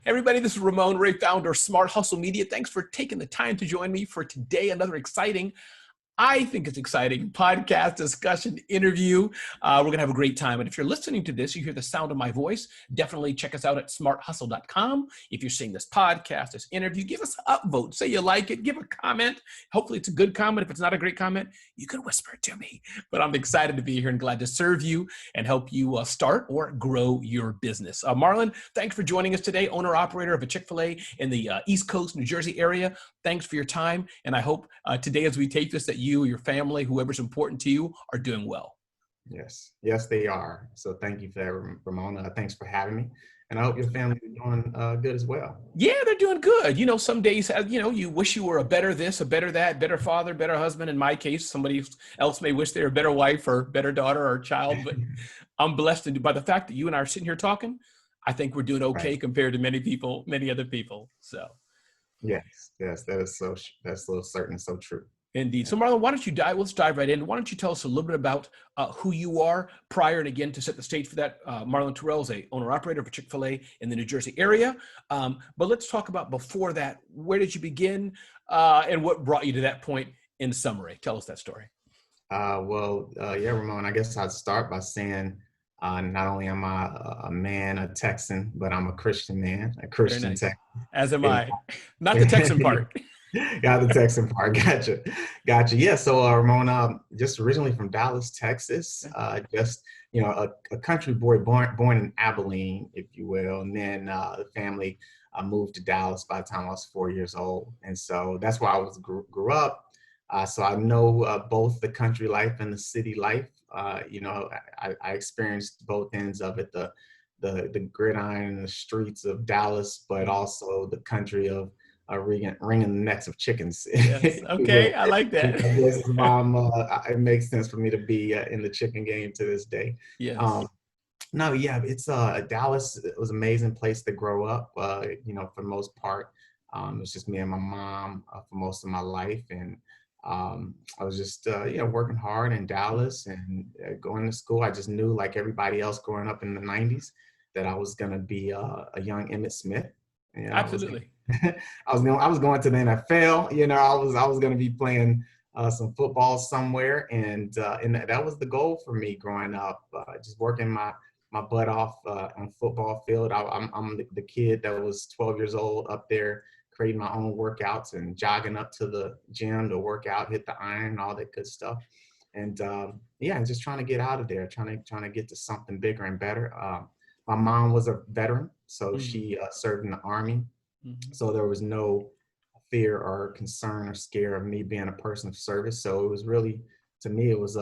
Everybody, this is Ramon Ray, founder of Smart Hustle Media. Thanks for taking the time to join me for today. Another exciting, I think it's exciting, podcast discussion interview. We're going to have a great time. And if you're listening to this, you hear the sound of my voice, definitely check us out at smarthustle.com. If you're seeing this podcast, this interview, give us an upvote. Say you like it. Give a comment. Hopefully it's a good comment. If it's not a great comment, you can whisper it to me. But I'm excited to be here and glad to serve you and help you start or grow your business. Marlon, thanks for joining us today, owner-operator of a Chick-fil-A in the East Coast, New Jersey area. Thanks for your time. And I hope today as we take this that you, your family, whoever's important to you are doing well. Yes, they are. So thank you for that, Ramona. Thanks for having me. And I hope your family is doing good as well. Yeah, they're doing good. You know, some days, you wish you were a better this, a better that, better father, better husband. In my case, somebody else may wish they were a better wife or better daughter or child. But I'm blessed by the fact that you and I are sitting here talking. I think we're doing okay compared to many other people. So. Yes, that's so certain, so true. Indeed. So Marlon, why don't you let's dive right in. Why don't you tell us a little bit about who you are prior, and again, to set the stage for that, Marlon Terrell is a owner-operator of Chick-fil-A in the New Jersey area. But let's talk about before that, where did you begin and what brought you to that point in summary? Tell us that story. Ramon, I guess I'd start by saying not only am I a man, a Texan, but I'm a Christian man, a Christian nice. Texan. As am I. Not the Texan part. Got the Texan part. Gotcha. Yeah. So Ramon, just originally from Dallas, Texas, just, a country boy born in Abilene, if you will. And then the family moved to Dallas by the time I was 4 years old. And so that's where I grew up. So I know both the country life and the city life. I experienced both ends of it, the gridiron and the streets of Dallas, but also the country of wringing the necks of chickens. Yes. Okay, I like that. This is why it makes sense for me to be in the chicken game to this day. Yes. It's Dallas. It was an amazing place to grow up. For the most part, it was just me and my mom for most of my life, and I was just working hard in Dallas and going to school. I just knew, like everybody else growing up in the '90s, that I was going to be a young Emmitt Smith. Absolutely. I was going to the NFL. I was going to be playing some football somewhere, and that was the goal for me growing up. Just working my butt off on football field. I'm the kid that was 12 years old up there creating my own workouts and jogging up to the gym to work out, hit the iron, all that good stuff. And and just trying to get out of there, trying to get to something bigger and better. My mom was a veteran, so she served in the Army. So there was no fear or concern or scare of me being a person of service. So it was really, to me, it was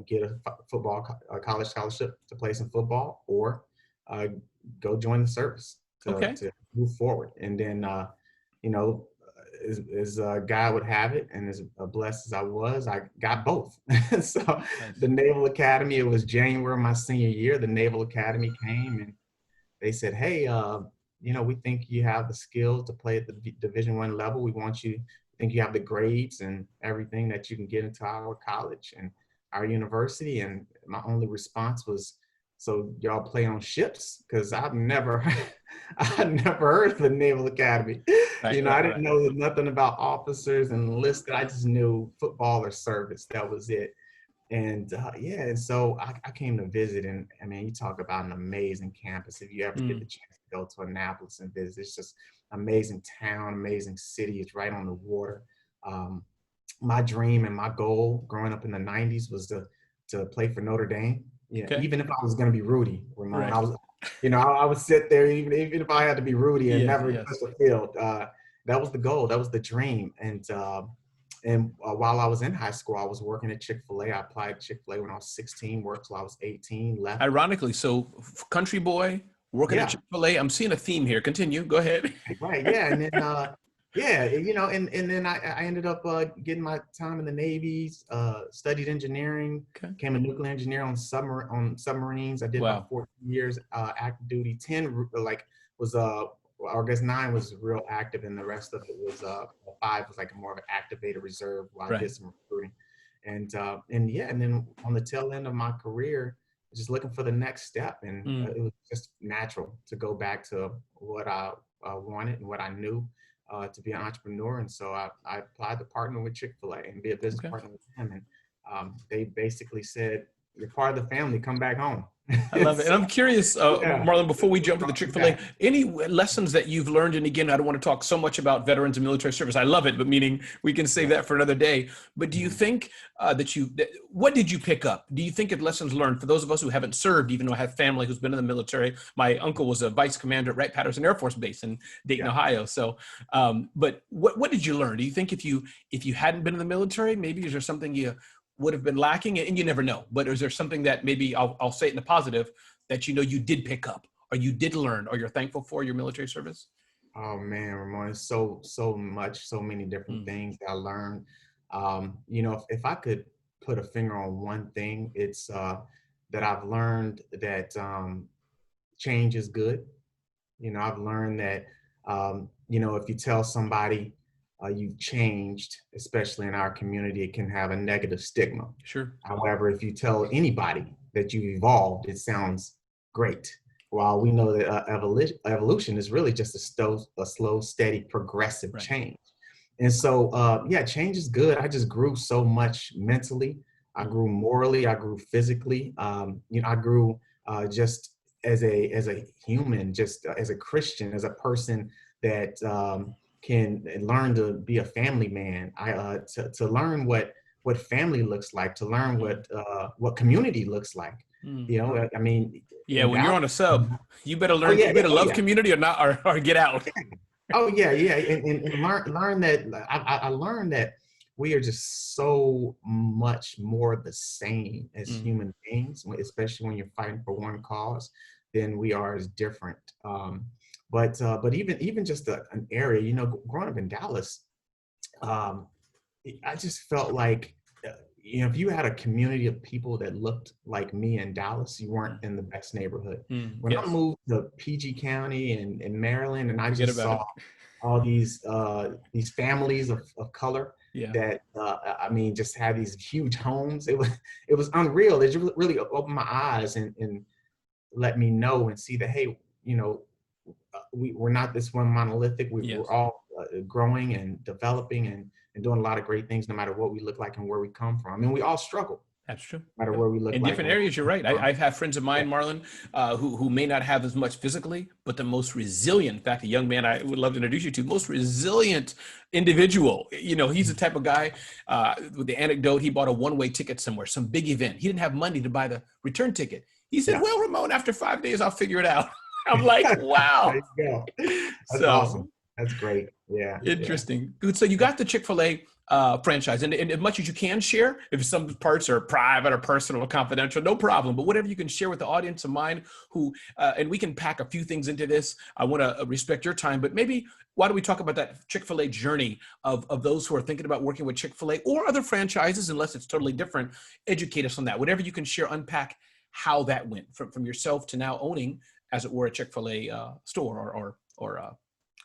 get a college scholarship to play some football, or go join the service to move forward. And then as God would have it, and as blessed as I was, I got both. So nice. The Naval Academy, it was January of my senior year, the Naval Academy came and they said, hey, we think you have the skills to play at the Division I level. We think you have the grades and everything that you can get into our college and our university. And my only response was, so y'all play on ships? Because I've never heard of the Naval Academy. I didn't know nothing about officers and enlisted. I just knew football or service. That was it. And and so I came to visit, and I mean, you talk about an amazing campus. If you ever get the chance to go to Annapolis and visit, it's just amazing town, amazing city. It's right on the water. My dream and my goal growing up in the '90s was to play for Notre Dame. Even if I was going to be Rudy, Ramon, right. I would sit there even if I had to be Rudy and never touch the field. That was the goal. That was the dream. And while I was in high school, I was working at Chick-fil-A. I applied to Chick-fil-A when I was 16, worked till I was 18, left. Ironically, so country boy, working at Chick-fil-A. I'm seeing a theme here. Continue. Go ahead. Right. Yeah. And then, and then I ended up getting my time in the Navy, studied engineering, became a nuclear engineer on submarines. I did about 14 years active duty, 10 was I guess 9 was real active, and the rest of it was 5 was like more of an activated reserve while I did some recruiting. And then on the tail end of my career, just looking for the next step. And Mm. it was just natural to go back to what I wanted and what I knew, to be an entrepreneur. And so I applied to partner with Chick-fil-A and be a business Okay. partner with them. And they basically said, "You're part of the family, come back home." I love it. And So, I'm curious, yeah, Marlon, before we we jump to the brought me Chick-fil-A, back. any lessons that you've learned? And again, I don't want to talk so much about veterans and military service. I love it, but meaning we can save Yeah. that for another day. But do you Mhm. think what did you pick up? Do you think of lessons learned for those of us who haven't served, even though I have family who's been in the military? My uncle was a vice commander at Wright-Patterson Air Force Base in Dayton, Yeah. Ohio. So, but what did you learn? Do you think if you hadn't been in the military, maybe is there something you would have been lacking? And you never know. But is there something that maybe I'll say it in the positive that you did pick up or you did learn or you're thankful for your military service? Oh man, Ramon, it's so much, so many different Mm, things that I learned. If I could put a finger on one thing, it's that I've learned that change is good. I've learned that if you tell somebody you've changed, especially in our community, it can have a negative stigma. sure. However, if you tell anybody that you've evolved, it sounds great. While we know that evolution is really just a slow, steady, progressive Right. change. And so, yeah, change is good. I just grew so much mentally. I Mm, grew morally. I grew physically. I grew just as a human, just as a Christian, as a person that can learn to be a family man. To learn what family looks like, to learn mm, what community looks like. mm. I mean, Yeah, in when you're Dallas. on a sub, you better Oh learn. yeah, You yeah, better oh love yeah, community or not, or get out. oh yeah, yeah, and learn that I learned that we are just so much more the same as Mm, human beings, especially when you're fighting for one cause, than we are as different. But even just an area, growing up in Dallas, um, I just felt like, if you had a community of people that looked like me in Dallas, you weren't mm, in the best neighborhood. When I yes. moved to PG County in Maryland, and I Forget just about saw it. all these families of color Yeah. that I mean, just had these huge homes. It was unreal. It really opened my eyes and let me know and see that, hey, we're not this one monolithic. We're Yes. all growing and developing and doing a lot of great things, no matter what we look like and where we come from. And we all struggle, That's true. no matter Yep. where we look In like different and where areas, you're we come right. from. I have friends of Yeah, mine, Marlon, who may not have as much physically, but the most resilient. In fact, a young man I would love to introduce you to, most resilient individual. He's the type of guy. With the anecdote, he bought a one-way ticket somewhere, some big event. He didn't have money to buy the return ticket. He said, yeah. "Well, Ramon, after 5 days, I'll figure it out." I'm like, There "Wow." you go. That's awesome. So That's great. Yeah, yeah, interesting. Good. So you yeah. got the Chick-fil-A franchise, and as much as you can share, if some parts are private or personal or confidential, no problem. But whatever you can share with the audience of mine, and we can pack a few things into this. I want to respect your time, but maybe why don't we talk about that Chick-fil-A journey of those who are thinking about working with Chick-fil-A or other franchises, unless it's totally different. Educate us on that. Whatever you can share, unpack how that went from yourself to now owning, as it were, a Chick-fil-A store or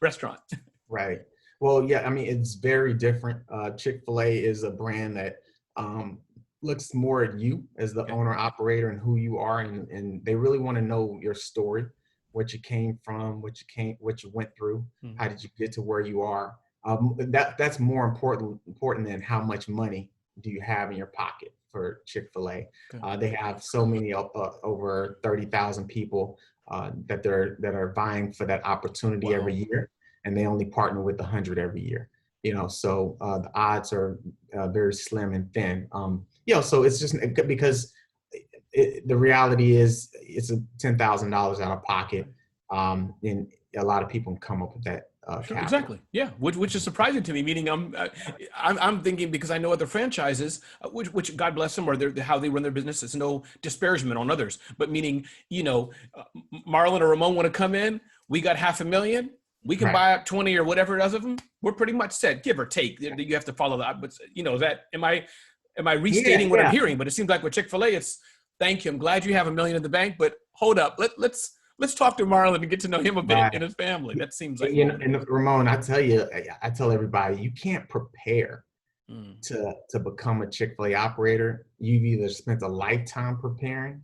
restaurant. Right. Well, yeah, I mean, it's very different. Chick-fil-A is a brand that um, looks more at you as the Okay. owner operator and who you are, and they really want to know your story, what you came from, what you went through, Hmm. how did you get to where you are. That's more important than how much money do you have in your pocket for Chick-fil-A. Good. They have so many over 30,000 people that are vying for that opportunity every Wow. year, and they only partner with 100 every year. So the odds are very slim and thin. So it's just because the reality is it's a $10,000 out of pocket, and a lot of people can come up with that Sure, capital. exactly. Yeah, which is surprising to me. Meaning, I'm thinking because I know other franchises, which God bless them, or how they run their business. It's no disparagement on others, but meaning, Marlon or Ramon want to come in. We got 500,000. We can Right. buy up 20 or whatever it is of them. We're pretty much set, give or take. You have to follow that, but that am I Yeah, restating what I'm yeah. hearing? But it seems like with Chick-fil-A, it's thank you. I'm glad you have 1 million in the bank, but hold up, let's talk to Marlon and get to know him a bit and Right. his family. That seems like You know, more. and Ramon, I tell you, I tell everybody, you can't prepare Mm, to become a Chick-fil-A operator. You've either spent a lifetime preparing,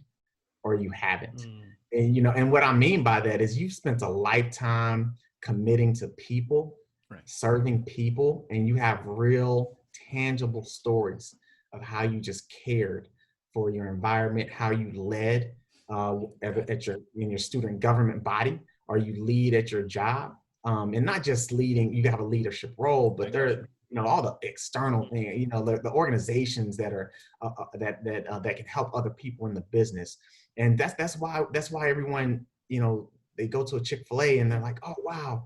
or you haven't. Mm. And, and what I mean by that is you've spent a lifetime committing to people, Right. serving people, and you have real tangible stories of how you just cared for your environment, how you led in your student government body, or you lead at your job. And not just leading, you have a leadership role, but all the external thing, the organizations that are that can help other people in the business. And that's why everyone, they go to a Chick-fil-A and they're like, oh wow,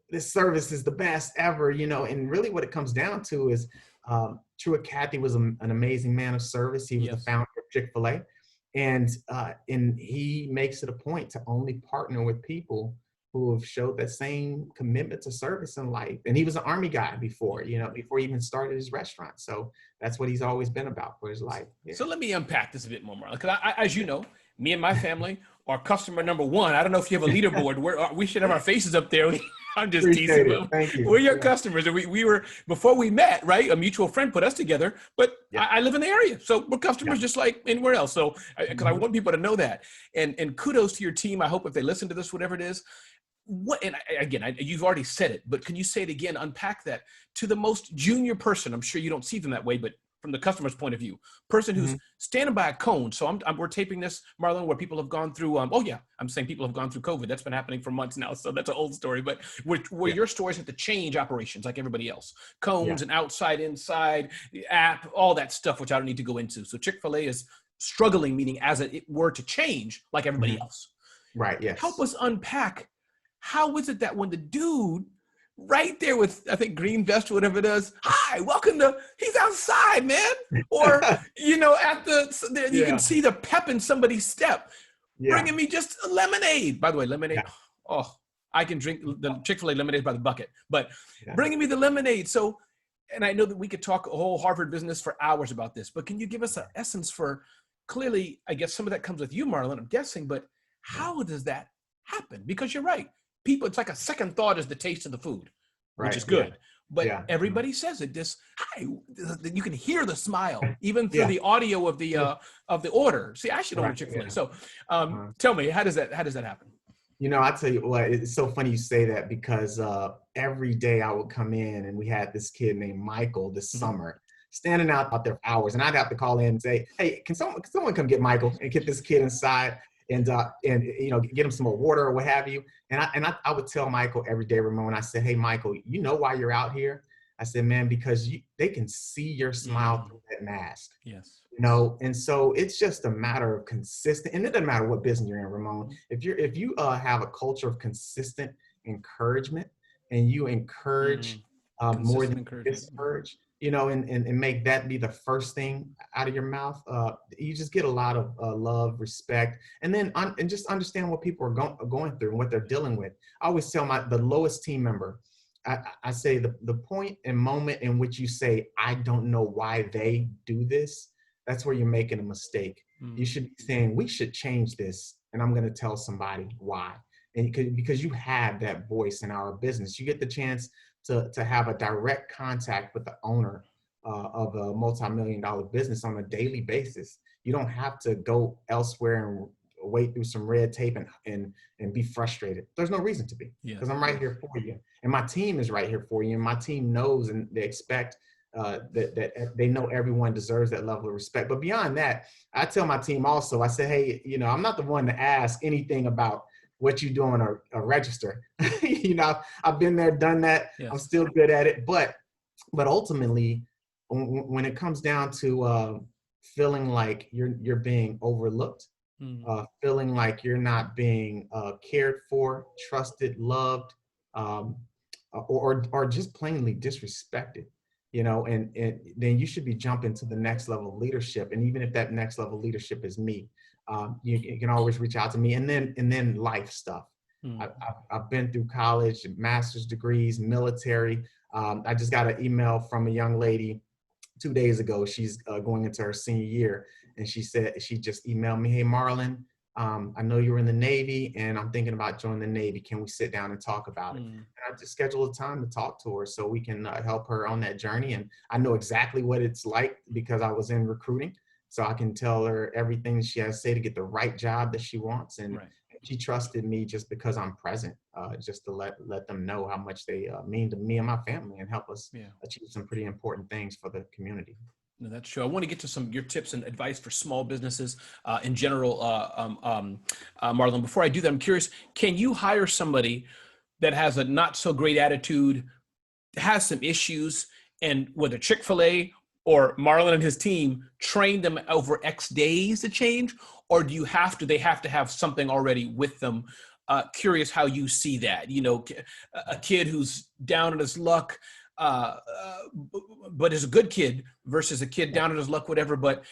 this service is the best ever, and really what it comes down to is Truett Cathy was an amazing man of service. He was the founder of Chick-fil-A, and he makes it a point to only partner with people who have showed that same commitment to service in life. And he was an Army guy before he even started his restaurant. So that's what he's always been about for his life. Yeah. So let me unpack this a bit more, Marlon, because as you know, me and my family are customer number one. I don't know if you have a leaderboard. We should have our faces up there. I'm just teasing. Thank you. We're your customers. And we were, before we met, right? A mutual friend put us together, but I live in the area. So we're customers just like anywhere else. So, because I want people to know that. And kudos to your team. I hope if they listen to this, whatever it is, you've already said it, but can you say it again, unpack that to the most junior person? I'm sure you don't see them that way, but from the customer's point of view, person who's standing by a cone. So we're taping this, Marlon, where people have gone through, I'm saying people have gone through COVID. That's been happening for months now. So that's an old story, but where your stores have to change operations like everybody else, cones and outside, inside, the app, all that stuff, which I don't need to go into. So Chick-fil-A is struggling, meaning as it were to change like everybody else. Right, yes. Help us unpack, how is it that when the dude right there with, I think, green vest or whatever it is, hi, welcome to, he's outside, man. Or, you can see the pep in somebody's step, bringing me just a lemonade. By the way, lemonade, I can drink the Chick-fil-A lemonade by the bucket, but bringing me the lemonade. So, and I know that we could talk a whole Harvard business for hours about this, but can you give us an essence for, clearly, I guess some of that comes with you, Marlon, I'm guessing, but how does that happen? Because you're right. People, it's like a second thought is the taste of the food, which is good. But everybody says it. You can hear the smile even through the audio of the order. See, I should order Chick-fil-A. So, tell me, how does that happen? I tell you what, it's so funny you say that because every day I would come in and we had this kid named Michael this summer standing out there for hours, and I'd have to call in and say, "Hey, can someone come get Michael and get this kid inside?" And get him some more water or what have you. And I would tell Michael every day, Ramon, I said, hey, Michael, you know why you're out here? I said, man, because they can see your smile through that mask. Yes. And so it's just a matter of consistent, and it doesn't matter what business you're in, Ramon. If you have a culture of consistent encouragement and you encourage more than discourage, and make that be the first thing out of your mouth, you just get a lot of love, respect, and then and just understand what people are going through and what they're dealing with. I always tell the lowest team member, I say the point and moment in which you say, I don't know why they do this, that's where you're making a mistake. You should be saying, we should change this, and I'm going to tell somebody why. And because you have that voice in our business, you get the chance to have a direct contact with the owner of a multi-million-dollar business on a daily basis. You don't have to go elsewhere and wait through some red tape and be frustrated. There's no reason to be, because I'm right here for you. And my team is right here for you. And my team knows, and they expect that they know everyone deserves that level of respect. But beyond that, I tell my team also, I say, hey, I'm not the one to ask anything about what you do on a register. I've been there, done that. Yes. I'm still good at it. But ultimately, when it comes down to feeling like you're being overlooked, feeling like you're not being cared for, trusted, loved, or just plainly disrespected, and then you should be jumping to the next level of leadership. And even if that next level of leadership is me, you can always reach out to me. And then life stuff. I've been through college, master's degrees, military. I just got an email from a young lady 2 days ago. She's going into her senior year, and she just emailed me, hey, Marlon, I know you were in the Navy, and I'm thinking about joining the Navy. Can we sit down and talk about it? And I just scheduled a time to talk to her so we can help her on that journey. And I know exactly what it's like because I was in recruiting. so I can tell her everything she has to say to get the right job that she wants. And Right. she trusted me just because I'm present, just to let them know how much they mean to me and my family and help us Yeah. achieve some pretty important things for the community. No, that's true. I want to get to some of your tips and advice for small businesses in general, Marlon. Before I do that, I'm curious, can you hire somebody that has a not so great attitude, has some issues, and whether Chick-fil-A or Marlon and his team train them over X days to change, or they have to have something already with them? Curious how you see that. You know, a kid who's down on his luck, uh, uh, but is a good kid versus a kid down on his luck, whatever, but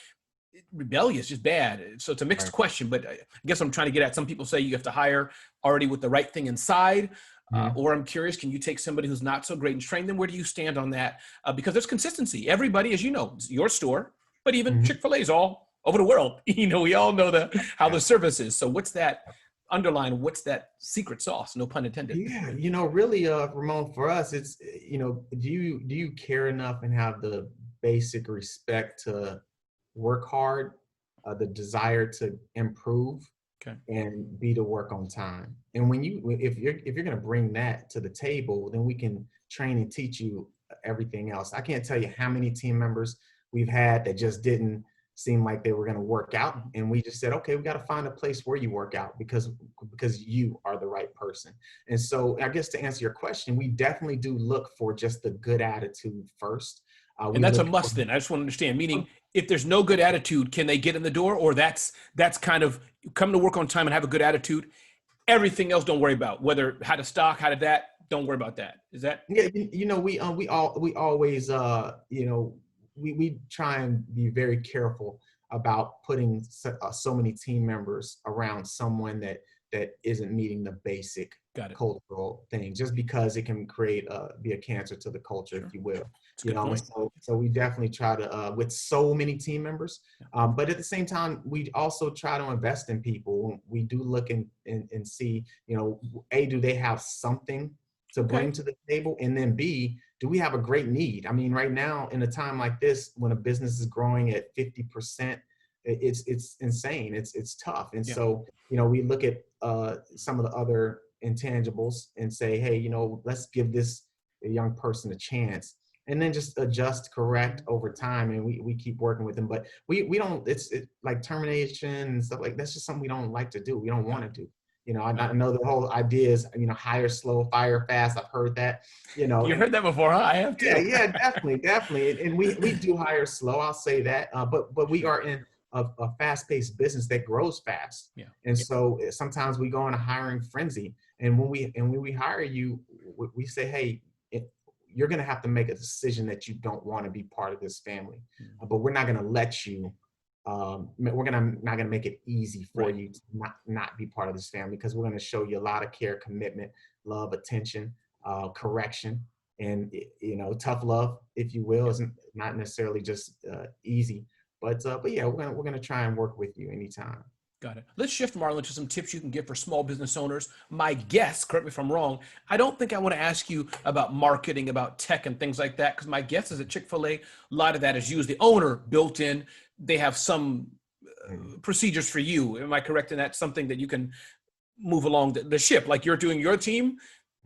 rebellious, just bad. So it's a mixed Right. question, but I guess I'm trying to get at, some people say you have to hire already with the right thing inside. Mhm. Or I'm curious, can you take somebody who's not so great and train them? Where do you stand on that? Because there's consistency. Everybody, as you know, it's your store, but even Mhm. Chick-fil-A is all over the world. You know, we all know how Yeah. the service is. So what's that underline? What's that secret sauce? No pun intended. Yeah, really, Ramon, for us, it's do you care enough and have the basic respect to work hard, the desire to improve, Okay. and be to work on time. And if you're going to bring that to the table, then we can train and teach you everything else. I can't tell you how many team members we've had that just didn't seem like they were going to work out, Mhm. and we just said, okay, we got to find a place where you work out because you are the right person. And so I guess to answer your question, we definitely do look for just the good attitude first. And We that's a look for must then. I just want to understand, meaning if there's no good attitude, can they get in the door? Or that's kind of come to work on time and have a good attitude. Everything else don't worry about. Whether how to stock, how to that, don't worry about that. Is that Yeah, we always we try and be very careful about putting so many team members around someone that isn't meeting the basic got it? cultural thing, just because it can create be a cancer to the culture, if Sure. you will. It's a good And point. so we definitely try to with so many team members, Yeah. but at the same time we also try to invest in people. We do look and see, A, do they have something to Okay. bring to the table, and then B, do we have a great need? I mean, right now in a time like this, when a business is growing at 50%, it's insane. It's tough. And Yeah. so we look at some of the other intangibles and say, hey, let's give this young person a chance, and then just adjust, correct over time, and we keep working with them. But we don't, like termination and stuff like that's just something we don't like to do. We don't Got want it. to do. I, Got I it. know the whole idea is, hire slow, fire fast. I've heard that, You and heard that before, huh? I have yeah, too. yeah, definitely, definitely. And we do hire slow. I'll say that. But we Sure. are in a fast-paced business that grows fast, Yeah. and so sometimes we go in a hiring frenzy. And when we hire you, we say, hey, you're going to have to make a decision that you don't want to be part of this family, Mm. but we're not going to let you. Not gonna make it easy for Right. you to not be part of this family, because we're gonna show you a lot of care, commitment, love, attention, correction, and tough love, if you will. Yeah. Isn't not necessarily just easy, but yeah, we're gonna try and work with you anytime. Got it. Let's shift, Marlon, to some tips you can give for small business owners. My guess, correct me if I'm wrong, I don't think I want to ask you about marketing, about tech and things like that, because my guess is at Chick-fil-A, a lot of that is you as the owner built in. They have some Mhm. procedures for you. Am I correct in that? Something that you can move along the ship, like you're doing your team,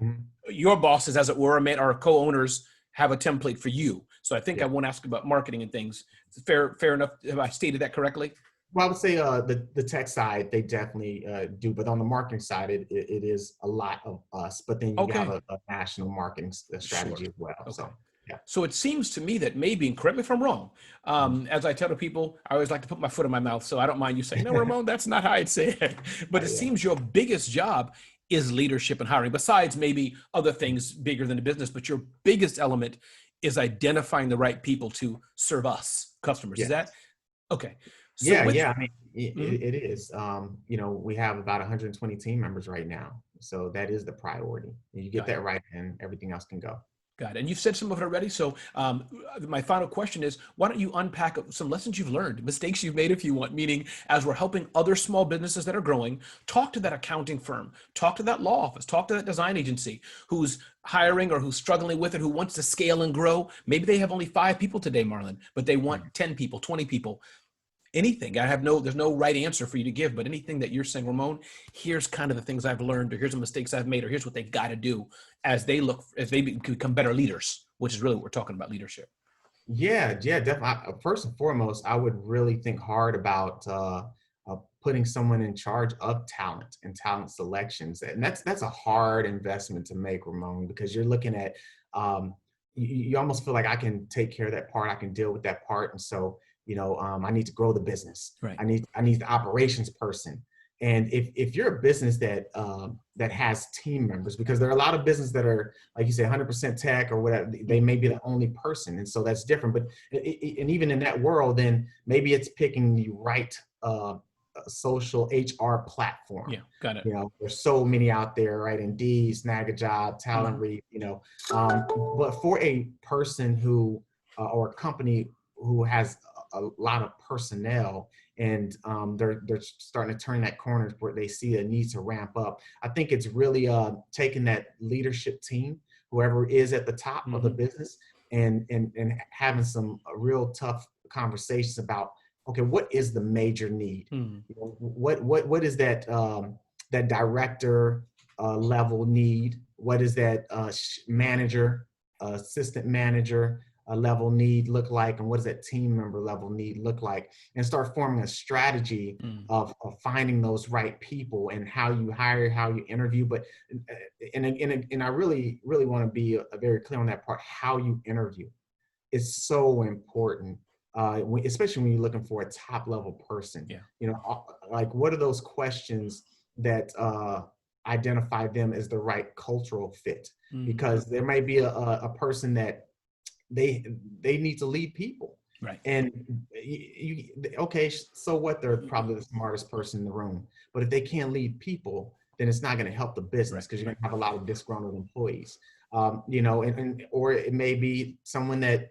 Mhm. your bosses, as it were, or co-owners have a template for you. So I think I Yeah. want to ask about marketing and things. Fair enough. Have I stated that correctly? Well, I would say the tech side, they definitely do, but on the marketing side, it is a lot of us. But then you have Okay. a national marketing Sure. strategy as well. Okay. So yeah. So it seems to me that maybe, and correct me if I'm wrong, Mhm. as I tell the people, I always like to put my foot in my mouth. So I don't mind you saying, no, Ramon, that's not how I'd say it. But it Yeah. seems your biggest job is leadership and hiring, besides maybe other things bigger than the business. But your biggest element is identifying the right people to serve us, customers. Is Yeah. that okay? So Yeah, with, yeah. I mean, mhm, it is. We have about 120 team members right now, so that is the priority. You get got it. that right, and everything else can go. Got it. And you've said some of it already. So my final question is, why don't you unpack some lessons you've learned, mistakes you've made if you want, meaning as we're helping other small businesses that are growing, talk to that accounting firm, talk to that law office, talk to that design agency who's hiring or who's struggling with it, who wants to scale and grow. Maybe they have only 5 people today, Marlon, but they want 10 people, 20 people. Anything. There's no right answer for you to give, but anything that you're saying, Ramon, here's kind of the things I've learned, or here's the mistakes I've made, or here's what they've got to do as they become better leaders, which is really what we're talking about, leadership. Yeah, definitely. First and foremost, I would really think hard about putting someone in charge of talent and talent selections, and that's a hard investment to make, Ramon, because you're looking at you almost feel like I can take care of that part, I can deal with that part, and so I need to grow the business. Right. I need the operations person. And if you're a business that has team members, because there are a lot of businesses that are, like you say, 100% tech or whatever, they may be the only person, and so that's different. But and even in that world, then maybe it's picking the right social HR platform. Yeah, got it. There's so many out there, right? Indeed, Snag a Job, Talent Read, but for a person who or a company who has a lot of personnel, and they're starting to turn that corner where they see a need to ramp up. I think it's really taking that leadership team, whoever is at the top of the business, and having some real tough conversations about, okay, what is the major need? What is that that director level need? What is that manager, assistant manager level need look like, and what does that team member level need look like, and start forming a strategy of finding those right people and how you hire, how you interview. But and I really want to be very clear on that part. How you interview is so important, especially when you're looking for a top level person. Like, what are those questions that identify them as the right cultural fit? Because there may be a person that they need to lead people. Right. And okay, so what? They're probably the smartest person in the room, but if they can't lead people, then it's not going to help the business, because you're going to have a lot of disgruntled employees. Or it may be someone that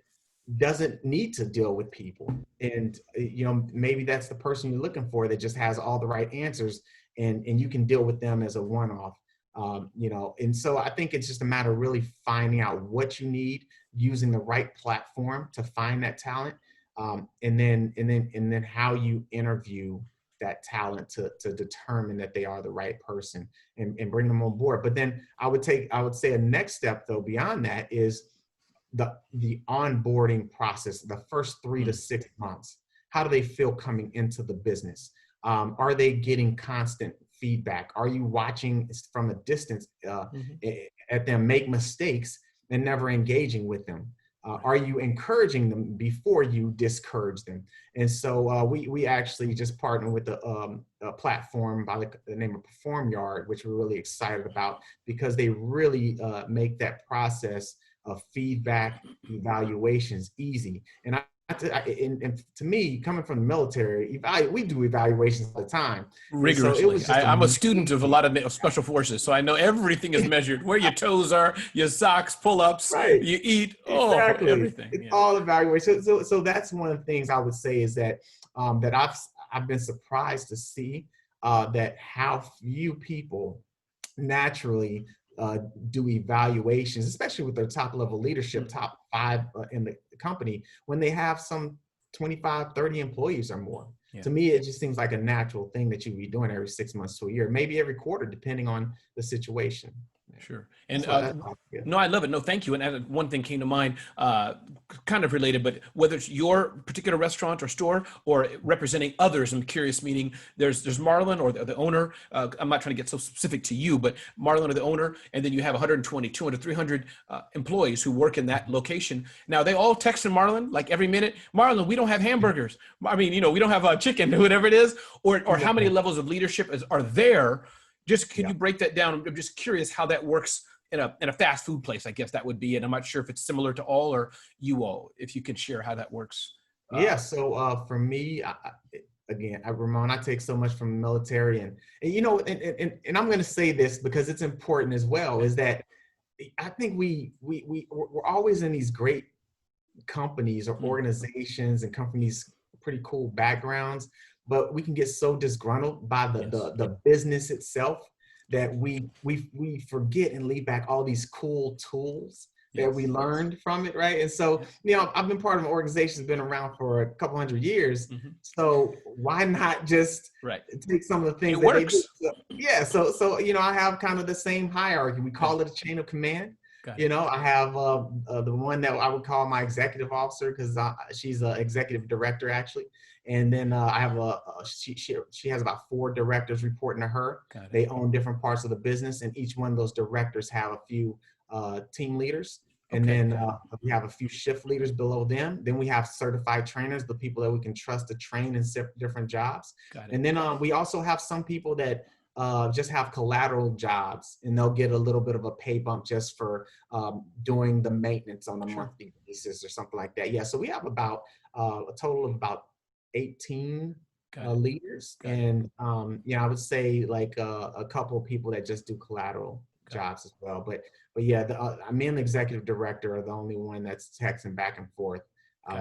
doesn't need to deal with people, and maybe that's the person you're looking for, that just has all the right answers, and you can deal with them as a one-off. And so I think it's just a matter of really finding out what you need, using the right platform to find that talent, and then how you interview that talent to determine that they are the right person, and bring them on board. But then I would say a next step, though, beyond that, is the onboarding process, the first 3 to 6 months. How do they feel coming into the business? Are they getting constant feedback? Are you watching from a distance at them make mistakes and never engaging with them? Are you encouraging them before you discourage them? And so we actually just partnered with a platform by the name of PerformYard, which we're really excited about, because they really make that process of feedback evaluations easy. And and to me, coming from the military, we do evaluations all the time. Rigorously. So I'm a student of a lot of special forces, so I know everything is measured. Where your toes are, your socks, pull-ups, right. You eat, exactly. Everything. It's all evaluation. So that's one of the things I would say, is that that I've been surprised to see that how few people naturally do evaluations, especially with their top level leadership, top 5 in the company, when they have some 25, 30 employees or more. To me, it just seems like a natural thing that you'd be doing every 6 months to a year, maybe every quarter, depending on the situation. Sure. And no, I love it. No, thank you. And one thing came to mind, kind of related, but whether it's your particular restaurant or store or representing others, I'm curious, meaning there's Marlon or the owner. I'm not trying to get so specific to you, but Marlon or the owner, and then you have 120, 200, 300 employees who work in that location. Now, they all text Marlon like every minute, Marlon, we don't have hamburgers. I mean, we don't have chicken, whatever it is, or how many levels of leadership are there? Just can you break that down? I'm just curious how that works in a fast food place. I guess that would be it. I'm not sure if it's similar to all or you all, if you can share how that works. So for me, again, Ramon, I take so much from the military, and I'm going to say this because it's important as well, is that I think we're always in these great companies or organizations and companies, pretty cool backgrounds, but we can get so disgruntled by the business itself that we forget and leave back all these cool tools that we learned from it, right? And so, I've been part of an organization that's been around for a couple hundred years. So why not just take some of the things It that they do? works. So, yeah. So I have kind of the same hierarchy. We call it a chain of command. I have the one that I would call my executive officer, because she's an executive director actually. And then I have she has about 4 directors reporting to her. They own different parts of the business, and each one of those directors have a few team leaders. And then we have a few shift leaders below them. Then we have certified trainers, the people that we can trust to train in different jobs. And then we also have some people that just have collateral jobs, and they'll get a little bit of a pay bump just for doing the maintenance on a monthly basis or something like that. Yeah, so we have about a total of about 18 leaders. And I would say like a couple of people that just do collateral jobs as well. But yeah, me and the executive director are the only one that's texting back and forth.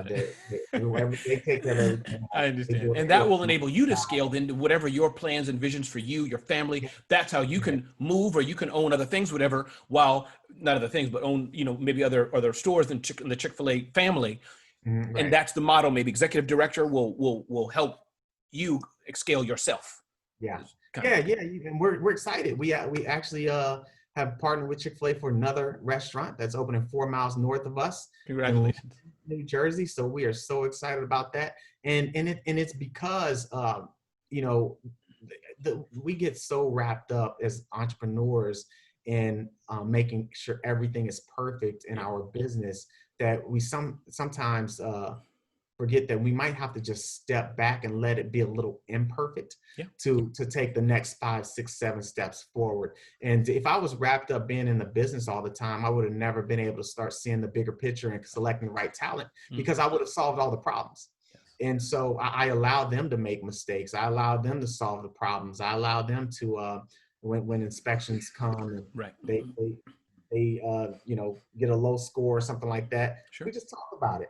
They take care of everything. I understand. And that will enable you to scale then to whatever your plans and visions for you, your family. That's how you can move, or you can own other things, whatever, while not other things, but own, maybe other stores in the Chick-fil-A family. And that's the model. Maybe executive director will help you scale yourself. Yeah. And we're excited. We actually have partnered with Chick-fil-A for another restaurant that's opening 4 miles north of us. Congratulations. New Jersey. So we are so excited about that. And it's because, we get so wrapped up as entrepreneurs in making sure everything is perfect in our business that we sometimes forget that we might have to just step back and let it be a little imperfect to take the next 5, 6, 7 steps forward. And if I was wrapped up being in the business all the time, I would have never been able to start seeing the bigger picture and selecting the right talent, because I would have solved all the problems. And so I allow them to make mistakes. I allow them to solve the problems. I allow them to, when inspections come and they get a low score or something like that, we just talk about it.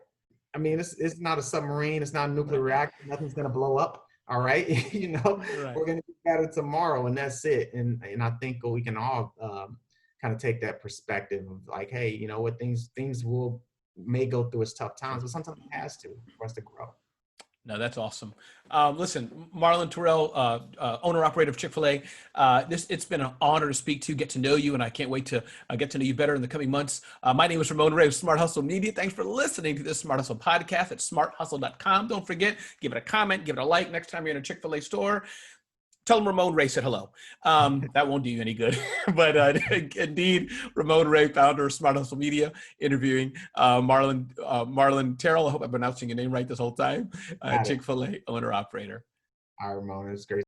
I mean, it's not a submarine. It's not a nuclear reactor. Nothing's going to blow up. All right. We're going to be better tomorrow, and that's it. And I think we can all kind of take that perspective of like, hey, you know what, things may go through its tough times, but sometimes it has to for us to grow. No, that's awesome. Listen, Marlon Terrell, owner operator of Chick-fil-A. It's been an honor to speak to you, get to know you, and I can't wait to get to know you better in the coming months. My name is Ramon Ray of Smart Hustle Media. Thanks for listening to this Smart Hustle podcast at smarthustle.com. Don't forget, give it a comment, give it a like next time you're in a Chick-fil-A store. Tell them Ramon Ray said hello. That won't do you any good. But indeed, Ramon Ray, founder of Smart Hustle Media, interviewing Marlon Terrell. I hope I'm pronouncing your name right this whole time. Chick-fil-A owner-operator. All right, Ramon, it's great.